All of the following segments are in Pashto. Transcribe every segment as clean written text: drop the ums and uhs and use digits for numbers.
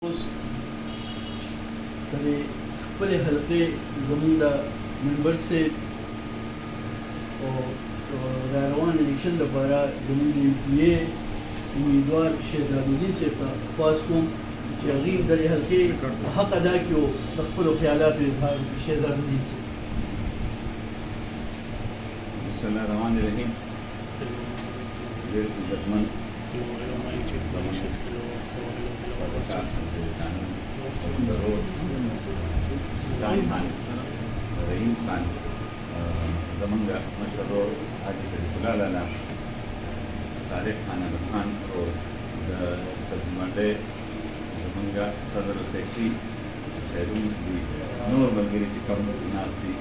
اوس کله خپل حلقې زموږ د منبر سے او را روان الیکشن لپاره زموږ د MPA امیدوار شهزادالدین صاحب ته خواست کوم چې هغوی د دې حلقې حق ادا کړي او د خپلو خیالاتو اظهار وکړي. شهزادالدین صاحب. بسم الله الرحمن الرحیم. ډېر عزتمن سابقه قانون درود سلطان خان رحیم خان زمونږ مشر ورور حاجي شریف الله لالا صالح خان خان او د سبزي منډۍ زمونږ صدر سیکرټري خیرون دي نور ملګري چې کوم ناست دي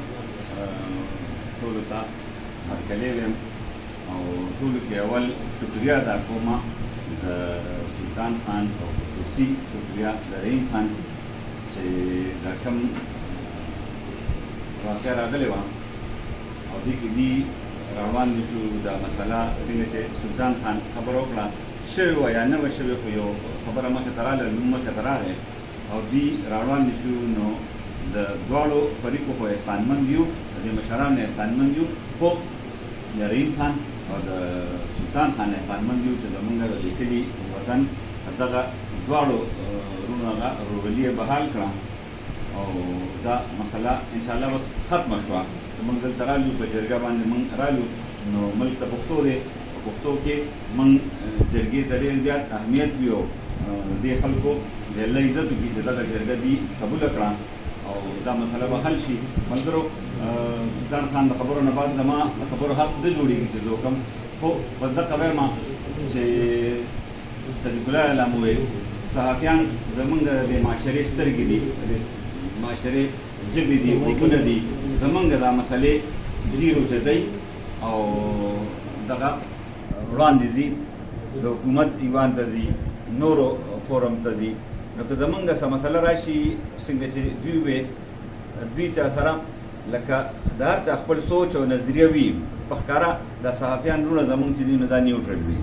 ټولو ته هرکلی ویم او ټولو کې اول شکریا ادا کوم د سلطان خان او خصوصي شکریا د رحیم خان چې دا کوم واقع راغلی وه او دې کې دي روان دي شو دا مسله څنګه چې سلطان خان خبره وکړه شوې وه یا نه وه شوې خو یو خبره مخې ته راغله نوم مخې ته راغی او دوی روان دي شو نو د دواړو فریقو خو احسانمند یو د دې مشرانو احسانمند یو خو د رحیم خان او د سلطان خان احسانمند یو چې زمونږ د دې کلي وطن دغه دواړو وروڼو هغه ورورولي یې بحال کړه او دا مسله انشاءالله بس ختمه شوه. موږ دلته رالو په جرګه باندې موږ رالو نو ملک ته پښتو دی په پښتو کې موږ جرګې ته ډېر زیات اهمیت وي او دې خلکو د الله عزت وکړي چې دغه جرګه دي قبوله کړه او دا مسله به حل شي. ملګرو سلطان خان د خبرو نه بعد زما د خبرو حق نه جوړېږي چې زه وکړم خو بس دغه وایم چې صدیق الله لالا مو ویل صحافیان زمونږ د معاشرې سترګې دي د معاشرې ژبې دي غوږونه دي زمونږ دا مسلې ډېر اوچتوي او دغه وړاندې ځي د حکومت ایوان ته ځي نورو فورم ته ځي نو که زمونږ څه مسله راشي څنګه چې دوی وې دوی چا سره لکه د هر چا خپل سوچ او نظریه وي په ښکاره دا صحافیان وروڼه زمونږ چې دي نو دا نیوټرل وي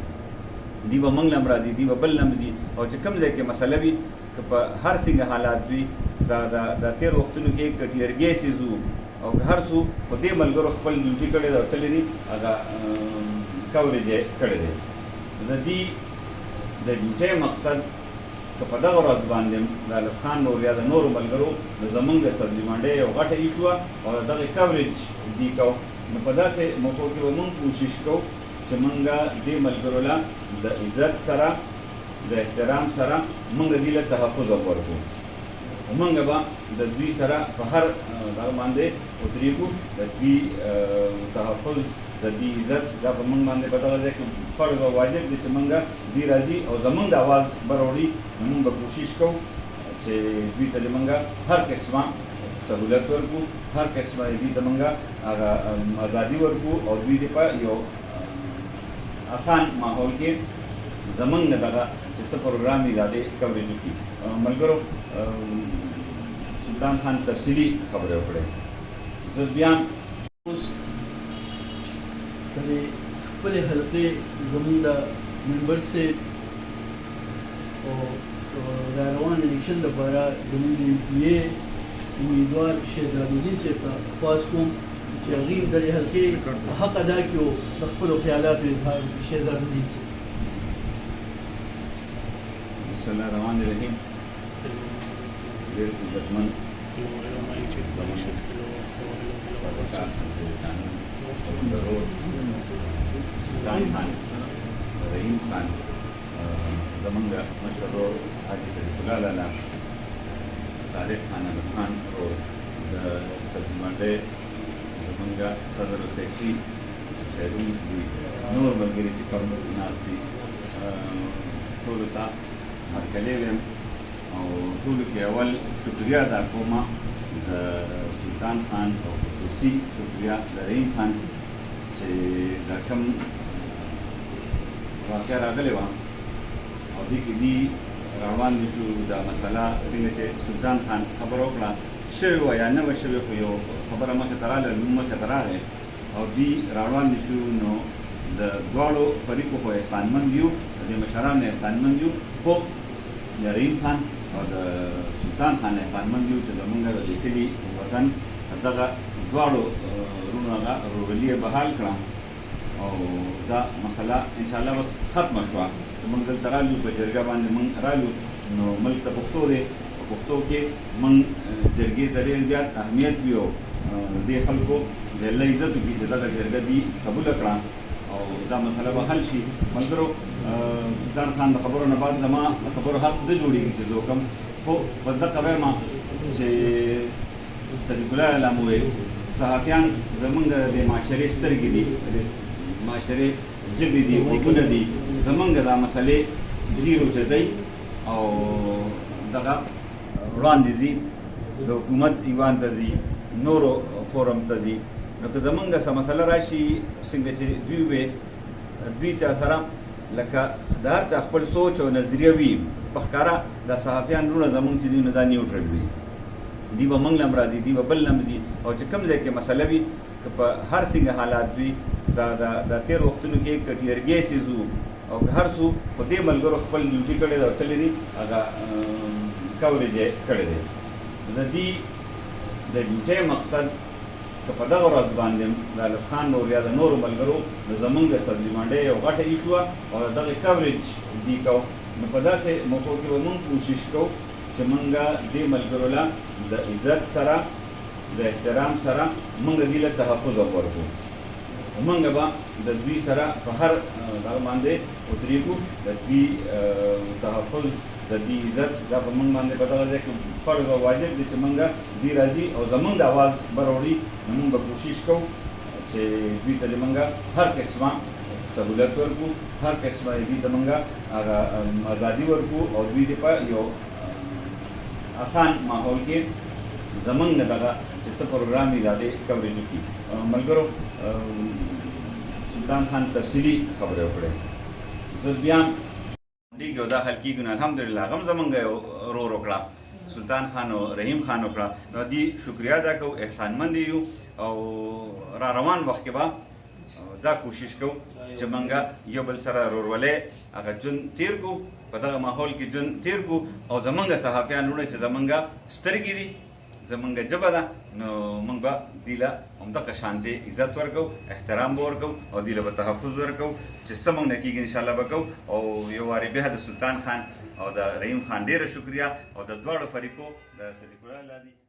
دی به موږ لم راځي دی به بل لم ځي او چې کوم ځای کې مسله وي که په هر څنګه حالات وي دا تېر وختونو کې که ټیرګې سیز وو او که هر څو خو دې ملګرو خپل ډیوټي کړی دی او تللی دي هغه کوریج یې کړی دی. د دې د ډیوټۍ مقصد که په دغه ورځ باندې د الف خان نور یا د نورو ملګرو د زمونږ د سبزي منډۍ یو غټه ایشوه او د دغې کوریج دي کوو نو په داسې موقعو کې به مونږ کوشش کوو چې موږ دې ملګرو له د عزت سره د احترام سره موږ دې له تحفظ ورکړو. موږ به د دوی سره په هر دغه باندې ودرېږو د دوی تحفظ د دوی عزت دا په موږ باندې په دغه ځای کې فرض او واجب دی چې موږ دوی راځي او زموږ د اواز بروړي نو موږ به کوشش کوو چې دوی ته موږ هر قسمه سهولت ورکړو هر قسمه دوی ته موږ هغه ازادي ورکړو او دوی دې په یو آسان ماحول کې زمونږ دغه چې څه پروګرام دی دا دې کوریج وکړي. ملګرو سلطان خان تفصیلي خبرې وکړې زه بیا اوس کله خپل حلقې زموږ د منبر سے او را روان الیکشن لپاره زموږ د MPA امیدوار شهزادالدین صاحب ته خواست کوم چې هغوی د دې حلقې حق ادا کړي او د خپلو خیالاتو اظهار وکړي. شهزادالدین صاحب. بسم الله الرحمن الرحیم. ډېر عزتمن سابقه قانون درود سلطان خان رحیم خان زمونږ مشر ورور حاجي شریف الله لالا صالح خان خان او د سبزي منډۍ زمونږ صدر سیکرټري خیرون دي نور ملګري چې کوم ناست دي ټولو ته هرکلی ویم او ټولو کې اول شکریا ادا کوم د سلطان خان او خصوصي شکریا د رحیم خان چې دا کوم واقع راغلی وه او دې کې دي روان دي شو دا مسله څنګه چې سلطان خان خبره وکړه شوې وه یا نه وه شوې خو یو خبره مخې ته راغله نوم مخې ته راغی او دوی روان دي شو نو د دواړو فریقو خو احسانمند یو د دې مشرانو احسانمند یو خو د رحیم خان او د سلطان خان احسانمند یو چې زمونږ د دې کلي وطن دغه دواړو وروڼو هغه ورورولي یې بحال کړه او دا مسله انشاءالله بس ختمه شوه. موږ دلته رالو په جرګه باندې موږ رالو نو ملک ته پښتو دی، په پښتو کې موږ جرګې ته ډېر زیات اهمیت وي او دې خلکو د الله عزت وکړي چې دغه جرګه دي قبوله کړه او دا مسله به حل شي. ملګرو سلطان خان د خبرو نه بعد زما د خبرو حق نه جوړېږي چې زه وکړم، خو په دقه وایم چې صدیق الله علام وویل صحافیان زمونږ د معاشرې سترګې دي، د معاشرې ژبې دي، غوږونه دي، زمونږ دا مسلې ډېر اوچتوي او دغه وړاندې ځي، د حکومت ایوان ته ځي، نورو فورم ته ځي. نو که زمونږ څه مسله راشي څنګه چې دوی وې دوی چا سره لکه د هر چا خپل سوچ او نظریه وي په ښکاره دا صحافیان وروڼه زمونږ چې دي نو دا نیوټرل وي، دی به موږ لم راځي، دی به بل لم ځي او چې کوم ځای کې مسله وي که په هر څنګه حالات وي د تېر وختونو کې که ټیرګیسز وو او که هر څو خو دې ملګرو خپل ډیوټي کړی دی او تللی دي هغه کوریج یې کړی دی. د دې د ډیوټۍ مقصد که په دغه ورځ باندې د الف خان نور یا د نورو ملګرو د زمونږ د سبزي منډۍ یو غټه ایشوه او د دغې کوریج دي کوو، نو په داسې موقعو کې به مونږ کوشش کوو چې موږ دې ملګرو له د عزت سره د احترام سره موږ دې له تحفظ ورکړو. موږ به د دوی سره په هر دغه باندې ودرېږو، د دوی تحفظ د دې عزت دا په موږ باندې په دغه ځای کې فرض او واجب دی چې موږ دې راځي او زموږ د اواز به راوړي. نو موږ به کوشش کوو چې دوی ته موږ هر قسمه سهولت ورکړو، هر قسمه دوی ته موږ هغه ازادي ورکړو او دوی دې په یو آسان ماحول کې زمونږ دغه چې څه پروګرام دی د هغې کوریج وکړي. ملګرو سلطان خان تفصیلي خبرې وکړې، زه بیا ډېږي او دا حل کېږي نو الحمدلله هغه هم زمونږ یو ورور وکړه، سلطان خان او رحیم خان وکړه. نو دې شکریا ادا کوو، احسانمند یو او را روان وخت کې به دا کوشش کوو چې موږ یو بل سره ورورولۍ هغه ژوند تېر کړو، په دغه ماحول کې ژوند تېر کړو او زمونږ صحافیان وروڼه چې زمونږ سترګې دي، زمونږ ژبه ده، نو موږ به دې له همدغه شانتې عزت ورکوو، احترام به ورکوو او دې له به تحفظ ورکوو چې څه موږ نه کېږي انشاءالله به کوو. او یو وارې بیا د سلطان خان او د رحیم خان ډېره شکریا او د دواړو فریقو د صدیق الله لادي